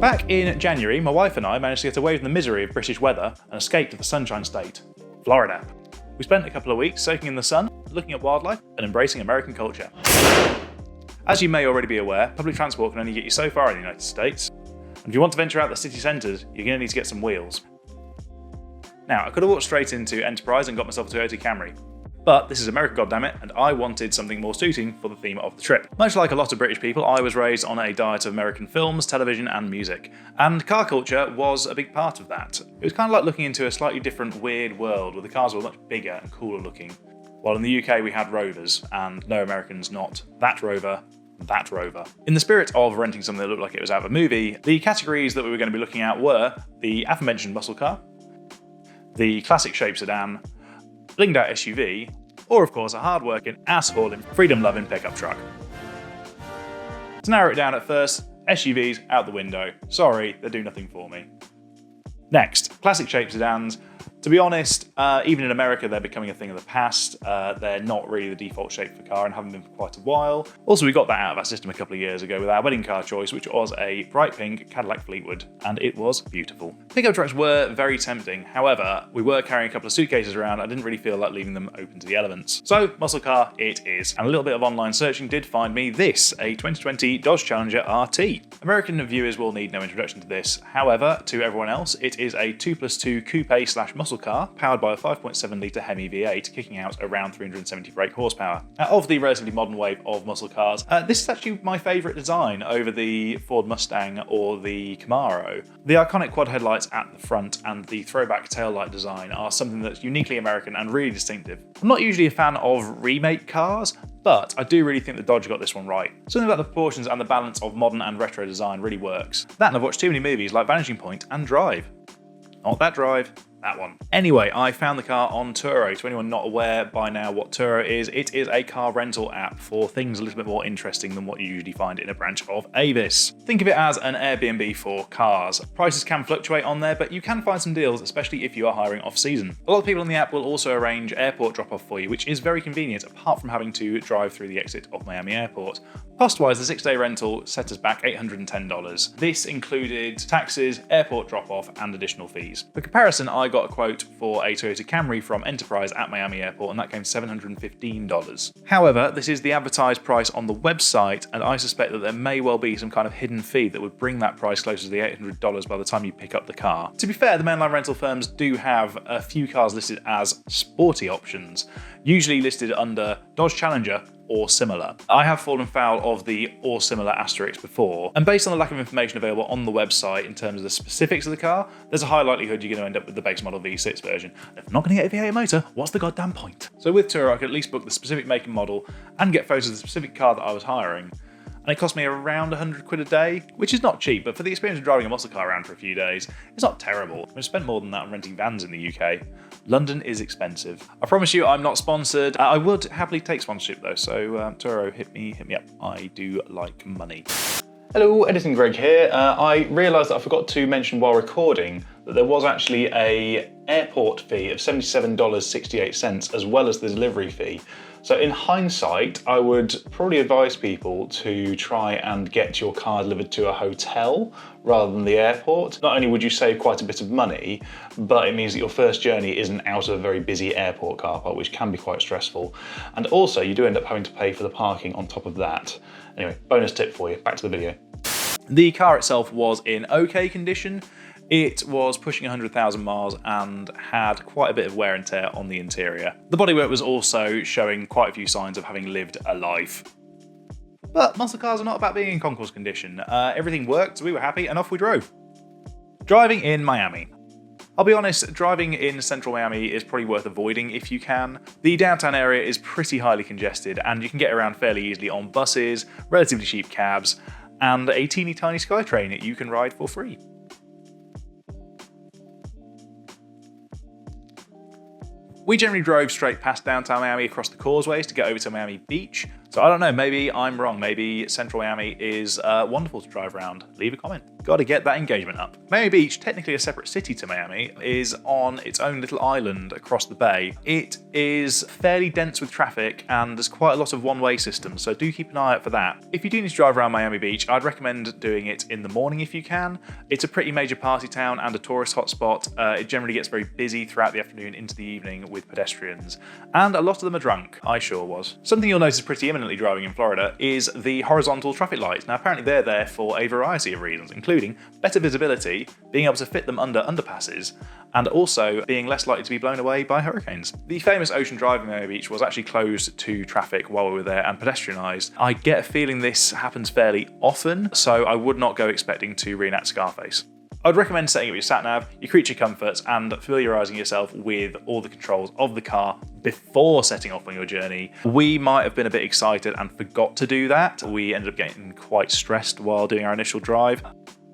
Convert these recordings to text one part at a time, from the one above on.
Back in January, my wife and I managed to get away from the misery of British weather and escape to the Sunshine State, Florida. We spent a couple of weeks soaking in the sun, looking at wildlife, and embracing American culture. As you may already be aware, public transport can only get you so far in the United States, and if you want to venture out the city centres, you're going to need to get some wheels. Now, I could have walked straight into Enterprise and got myself a Toyota Camry, but this is America, goddammit, and I wanted something more suiting for the theme of the trip. Much like a lot of British people, I was raised on a diet of American films, television, and music, and car culture was a big part of that. It was kind of like looking into a slightly different, weird world where the cars were much bigger and cooler looking, while in the UK we had Rovers, and no Americans not that Rover, that Rover. In the spirit of renting something that looked like it was out of a movie, the categories that we were going to be looking at were the aforementioned muscle car, the classic shape sedan, blinged out SUV, or of course a hard-working, ass-hauling, freedom-loving pickup truck. To narrow it down at first, SUVs out the window. Sorry, they do nothing for me. Next, classic shape sedans. To be honest, even in America they're becoming a thing of the past. They're not really the default shape for car and haven't been for quite a while. Also, we got that out of our system a couple of years ago with our wedding car choice, which was a bright pink Cadillac Fleetwood, and it was beautiful. Pickup trucks were very tempting. However, we were carrying a couple of suitcases around. I didn't really feel like leaving them open to the elements. So, muscle car it is. And a little bit of online searching did find me this, a 2020 Dodge Challenger RT. American viewers will need no introduction to this. However, to everyone else, it is a 2+2 coupe/muscle car powered by a 5.7 litre Hemi V8 kicking out around 370 brake horsepower. Of the relatively modern wave of muscle cars, this is actually my favourite design over the Ford Mustang or the Camaro. The iconic quad headlights at the front and the throwback taillight design are something that's uniquely American and really distinctive. I'm not usually a fan of remake cars, but I do really think the Dodge got this one right. Something about the proportions and the balance of modern and retro design really works. That, and I've watched too many movies like Vanishing Point and Drive. Not that Drive, that one. Anyway, I found the car on Turo. To anyone not aware by now what Turo is, it is a car rental app for things a little bit more interesting than what you usually find in a branch of Avis. Think of it as an Airbnb for cars. Prices can fluctuate on there, but you can find some deals, especially if you are hiring off-season. A lot of people on the app will also arrange airport drop-off for you, which is very convenient, apart from having to drive through the exit of Miami Airport. Cost-wise, the 6-day rental set us back $810. This included taxes, airport drop-off, and additional fees. For comparison, I got a quote for a Toyota Camry from Enterprise at Miami Airport, and that came $715. However, this is the advertised price on the website, and I suspect that there may well be some kind of hidden fee that would bring that price closer to the $800 by the time you pick up the car. To be fair, the mainline rental firms do have a few cars listed as sporty options, usually listed under Dodge Challenger or similar. I have fallen foul of the or similar asterisk before, and based on the lack of information available on the website in terms of the specifics of the car, there's a high likelihood you're going to end up with the base model V6 version. If I'm not going to get a V8 motor, what's the goddamn point? So with Turo, I could at least book the specific make and model and get photos of the specific car that I was hiring. And it cost me around 100 quid a day, which is not cheap, but for the experience of driving a muscle car around for a few days, it's not terrible. I've spent more than that on renting vans in the UK. London is expensive. I promise you I'm not sponsored. I would happily take sponsorship though, so Turo, hit me up. I do like money. Hello, Editing Greg here. I realised that I forgot to mention while recording that there was actually a airport fee of $77.68 as well as the delivery fee. So in hindsight, I would probably advise people to try and get your car delivered to a hotel rather than the airport. Not only would you save quite a bit of money, but it means that your first journey isn't out of a very busy airport car park, which can be quite stressful. And also you do end up having to pay for the parking on top of that. Anyway, bonus tip for you, back to the video. The car itself was in okay condition. It was pushing 100,000 miles and had quite a bit of wear and tear on the interior. The bodywork was also showing quite a few signs of having lived a life. But muscle cars are not about being in concourse condition. Everything worked, so we were happy, and off we drove. Driving in Miami. I'll be honest, driving in central Miami is probably worth avoiding if you can. The downtown area is pretty highly congested, and you can get around fairly easily on buses, relatively cheap cabs, and a teeny tiny SkyTrain that you can ride for free. We generally drove straight past downtown Miami across the causeways to get over to Miami Beach, So I don't know, maybe I'm wrong. Maybe Central Miami is wonderful to drive around. Leave a comment. Got to get that engagement up. Miami Beach, technically a separate city to Miami, is on its own little island across the bay. It is fairly dense with traffic and there's quite a lot of one-way systems, so do keep an eye out for that. If you do need to drive around Miami Beach, I'd recommend doing it in the morning if you can. It's a pretty major party town and a tourist hotspot. It generally gets very busy throughout the afternoon into the evening with pedestrians, and a lot of them are drunk. I sure was. Something you'll notice pretty imminently driving in Florida is the horizontal traffic lights. Now apparently they're there for a variety of reasons, including better visibility, being able to fit them under underpasses, and also being less likely to be blown away by hurricanes. The famous Ocean Drive in Miami Beach was actually closed to traffic while we were there and pedestrianised. I get a feeling this happens fairly often, so I would not go expecting to reenact Scarface. I'd recommend setting up your sat-nav, your creature comforts, and familiarising yourself with all the controls of the car before setting off on your journey. We might have been a bit excited and forgot to do that. We ended up getting quite stressed while doing our initial drive.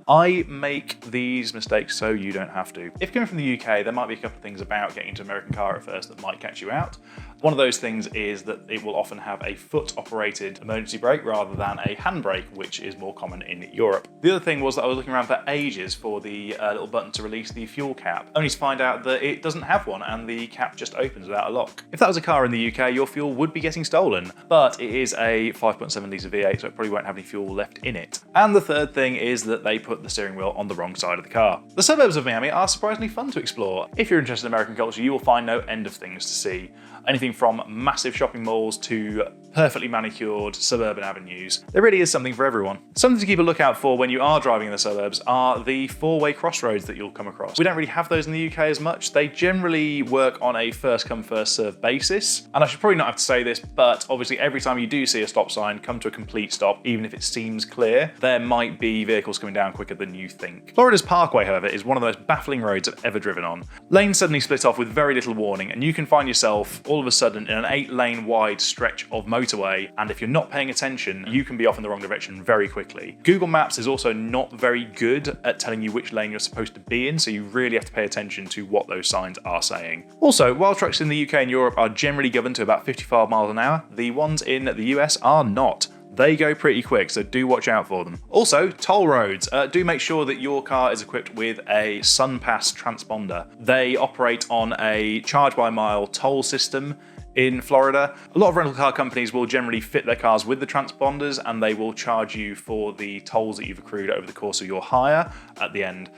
I make these mistakes so you don't have to. If coming from the UK, there might be a couple of things about getting into an American car at first that might catch you out. One of those things is that it will often have a foot-operated emergency brake rather than a handbrake, which is more common in Europe. The other thing was that I was looking around for ages for the little button to release the fuel cap, only to find out that it doesn't have one and the cap just opens without a lock. If that was a car in the UK, your fuel would be getting stolen, but it is a 5.7 litre V8, so it probably won't have any fuel left in it. And the third thing is that they put the steering wheel on the wrong side of the car. The suburbs of Miami are surprisingly fun to explore. If you're interested in American culture, you will find no end of things to see. Anything from massive shopping malls to perfectly manicured suburban avenues. There really is something for everyone. Something to keep a lookout for when you are driving in the suburbs are the four-way crossroads that you'll come across. We don't really have those in the UK as much. They generally work on a first come first served basis. And I should probably not have to say this, but obviously every time you do see a stop sign come to a complete stop, even if it seems clear, there might be vehicles coming down quicker than you think. Florida's Parkway, however, is one of the most baffling roads I've ever driven on. Lanes suddenly split off with very little warning, and you can find yourself all of a sudden in an 8-lane wide stretch of motorway, and if you're not paying attention, you can be off in the wrong direction very quickly. Google Maps is also not very good at telling you which lane you're supposed to be in, so you really have to pay attention to what those signs are saying. Also, while trucks in the UK and Europe are generally governed to about 55 miles an hour, the ones in the US are not. They go pretty quick, so do watch out for them. Also, toll roads. Do make sure that your car is equipped with a SunPass transponder. They operate on a charge by mile toll system in Florida. A lot of rental car companies will generally fit their cars with the transponders and they will charge you for the tolls that you've accrued over the course of your hire at the end.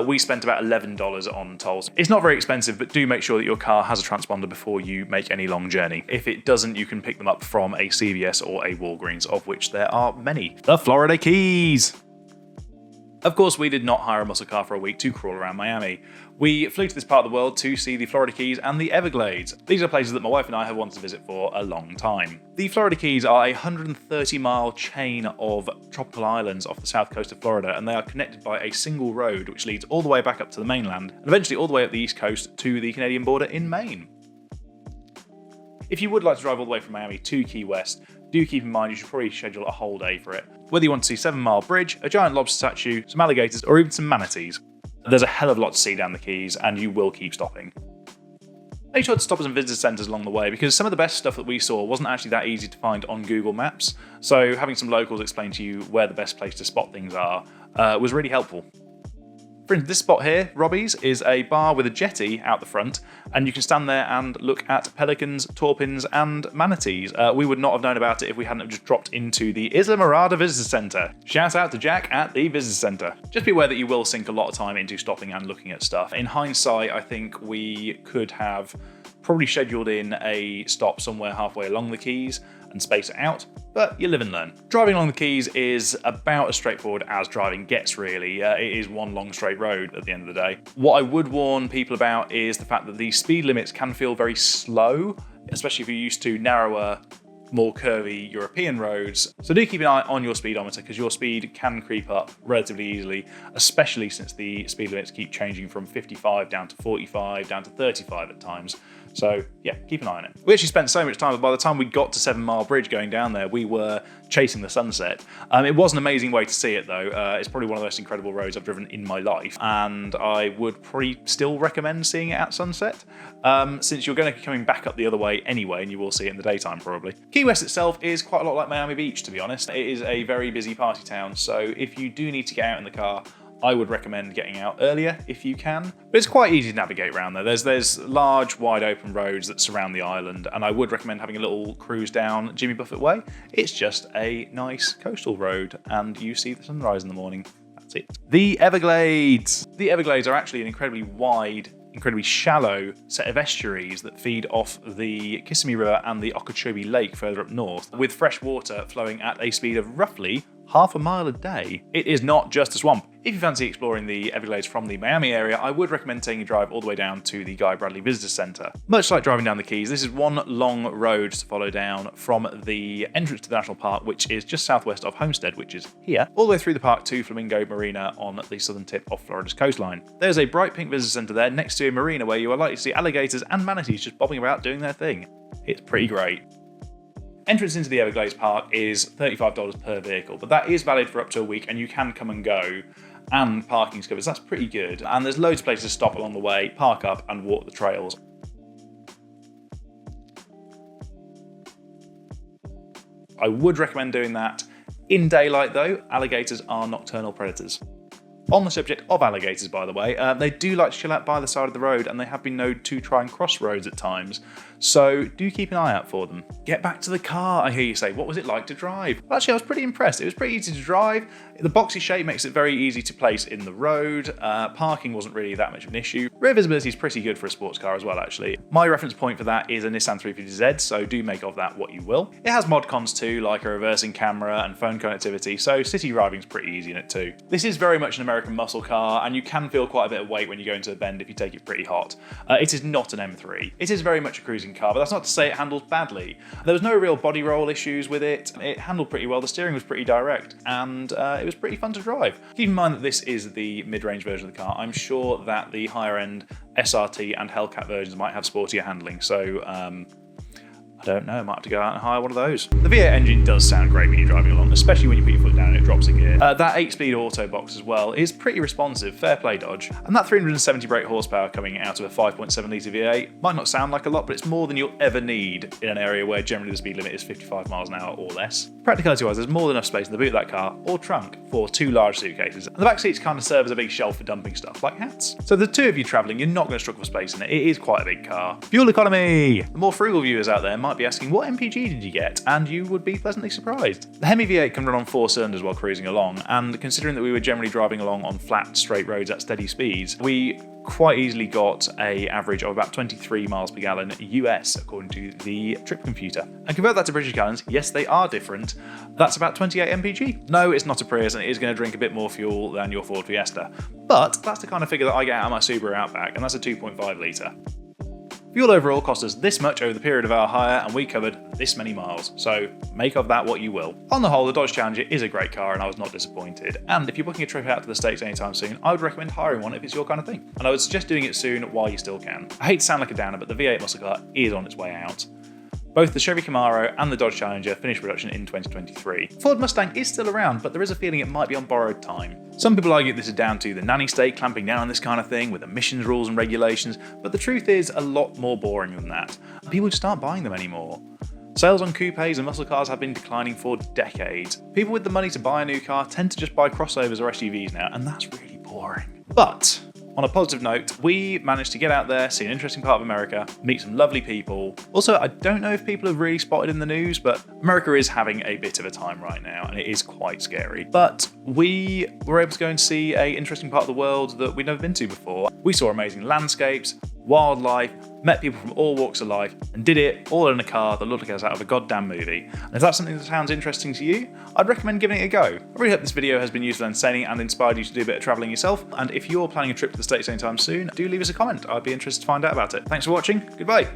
We spent about $11 on tolls. It's not very expensive, but do make sure that your car has a transponder before you make any long journey. If it doesn't, you can pick them up from a CVS or a Walgreens, of which there are many. The Florida Keys. Of course, we did not hire a muscle car for a week to crawl around Miami. We flew to this part of the world to see the Florida Keys and the Everglades. These are places that my wife and I have wanted to visit for a long time. The Florida Keys are a 130-mile chain of tropical islands off the south coast of Florida, and they are connected by a single road which leads all the way back up to the mainland, and eventually all the way up the east coast to the Canadian border in Maine. If you would like to drive all the way from Miami to Key West, do keep in mind you should probably schedule a whole day for it. Whether you want to see 7 Mile Bridge, a giant lobster statue, some alligators, or even some manatees. There's a hell of a lot to see down the Keys, and you will keep stopping. Make sure to stop at some visitor centres along the way, because some of the best stuff that we saw wasn't actually that easy to find on Google Maps, so having some locals explain to you where the best place to spot things are was really helpful. For instance, this spot here, Robbie's, is a bar with a jetty out the front, and you can stand there and look at pelicans, torpins, and manatees. We would not have known about it if we hadn't have just dropped into the Isla Mirada Visitor Centre. Shout out to Jack at the Visitor Centre. Just be aware that you will sink a lot of time into stopping and looking at stuff. In hindsight, I think we could have probably scheduled in a stop somewhere halfway along the Keys and space it out, but you live and learn. Driving along the Keys is about as straightforward as driving gets, really. It is one long straight road at the end of the day. What I would warn people about is the fact that the speed limits can feel very slow, especially if you're used to narrower, more curvy European roads. So do keep an eye on your speedometer, because your speed can creep up relatively easily, especially since the speed limits keep changing from 55 down to 45, down to 35 at times. So yeah, keep an eye on it. We actually spent so much time, but by the time we got to 7 Mile Bridge going down there, we were chasing the sunset. It was an amazing way to see it though. It's probably one of the most incredible roads I've driven in my life, and I would probably still recommend seeing it at sunset, since you're going to be coming back up the other way anyway, and you will see it in the daytime probably. Key West itself is quite a lot like Miami Beach, to be honest. It is a very busy party town, so if you do need to get out in the car, I would recommend getting out earlier if you can. But it's quite easy to navigate around there. There's large, wide open roads that surround the island, and I would recommend having a little cruise down Jimmy Buffett Way. It's just a nice coastal road, and you see the sunrise in the morning. That's it. The Everglades. The Everglades are actually an incredibly wide, incredibly shallow set of estuaries that feed off the Kissimmee River and the Okeechobee Lake further up north, with fresh water flowing at a speed of roughly half a mile a day. It is not just a swamp. If you fancy exploring the Everglades from the Miami area, I would recommend taking a drive all the way down to the Guy Bradley Visitor Centre. Much like driving down the Keys, this is one long road to follow down from the entrance to the National Park, which is just southwest of Homestead, which is here, all the way through the park to Flamingo Marina on the southern tip of Florida's coastline. There's a bright pink visitor centre there next to a marina where you are likely to see alligators and manatees just bobbing about doing their thing. It's pretty great. Entrance into the Everglades Park is $35 per vehicle, but that is valid for up to a week, and you can come and go, and parking's covered, so that's pretty good. And there's loads of places to stop along the way, park up, and walk the trails. I would recommend doing that in daylight though. Alligators are nocturnal predators. On the subject of alligators, by the way, they do like to chill out by the side of the road, and they have been known to try and cross roads at times, so do keep an eye out for them. Get back to the car, I hear you say. What was it like to drive? Well, actually, I was pretty impressed. It was pretty easy to drive. The boxy shape makes it very easy to place in the road. Parking wasn't really that much of an issue. Rear visibility is pretty good for a sports car as well, actually. My reference point for that is a Nissan 350Z, so do make of that what you will. It has mod cons too, like a reversing camera and phone connectivity, so city driving is pretty easy in it too. This is very much an American muscle car, and you can feel quite a bit of weight when you go into a bend if you take it pretty hot. It is not an M3. It is very much a cruising car, but that's not to say it handles badly. There was no real body roll issues with it. It handled pretty well. The steering was pretty direct, and it was pretty fun to drive. Keep in mind that this is the mid-range version of the car. I'm sure that the higher-end SRT and Hellcat versions might have sportier handling, so I don't know, I might have to go out and hire one of those. The V8 engine does sound great when you're driving along, especially when you put your foot down and it drops a gear. That 8-speed auto box as well is pretty responsive, fair play Dodge. And that 370 brake horsepower coming out of a 5.7 litre V8 might not sound like a lot, but it's more than you'll ever need in an area where generally the speed limit is 55 miles an hour or less. Practicality wise, there's more than enough space in the boot of that car, or trunk, for 2 large suitcases. And the back seats kind of serve as a big shelf for dumping stuff, like hats. So the 2 of you travelling, you're not going to struggle for space in it. It is quite a big car. Fuel economy! The more frugal viewers out there might be asking, what MPG did you get? And you would be pleasantly surprised. The Hemi V8 can run on 4 cylinders while cruising along, and considering that we were generally driving along on flat, straight roads at steady speeds, we quite easily got an average of about 23 miles per gallon US, according to the trip computer. And convert that to British gallons, yes, they are different. That's about 28 mpg. No, it's not a Prius, and it is going to drink a bit more fuel than your Ford Fiesta. But that's the kind of figure that I get out of my Subaru Outback, and that's a 2.5 litre. Fuel overall cost us this much over the period of our hire, and we covered this many miles, so make of that what you will. On the whole, the Dodge Challenger is a great car, and I was not disappointed. And if you're booking a trip out to the States anytime soon, I would recommend hiring one if it's your kind of thing. And I would suggest doing it soon while you still can. I hate to sound like a downer, but the V8 muscle car is on its way out. Both the Chevy Camaro and the Dodge Challenger finished production in 2023. Ford Mustang is still around, but there is a feeling it might be on borrowed time. Some people argue this is down to the nanny state clamping down on this kind of thing with emissions rules and regulations, but the truth is a lot more boring than that. People just aren't buying them anymore. Sales on coupes and muscle cars have been declining for decades. People with the money to buy a new car tend to just buy crossovers or SUVs now, and that's really boring. But on a positive note, we managed to get out there, see an interesting part of America, meet some lovely people. Also, I don't know if people have really spotted in the news, but America is having a bit of a time right now, and it is quite scary. But we were able to go and see an interesting part of the world that we'd never been to before. We saw amazing landscapes, wildlife, met people from all walks of life, and did it all in a car that looked like it was out of a goddamn movie. And if that's something that sounds interesting to you, I'd recommend giving it a go. I really hope this video has been useful and entertaining and inspired you to do a bit of travelling yourself. And if you're planning a trip to the States anytime soon, do leave us a comment. I'd be interested to find out about it. Thanks for watching. Goodbye.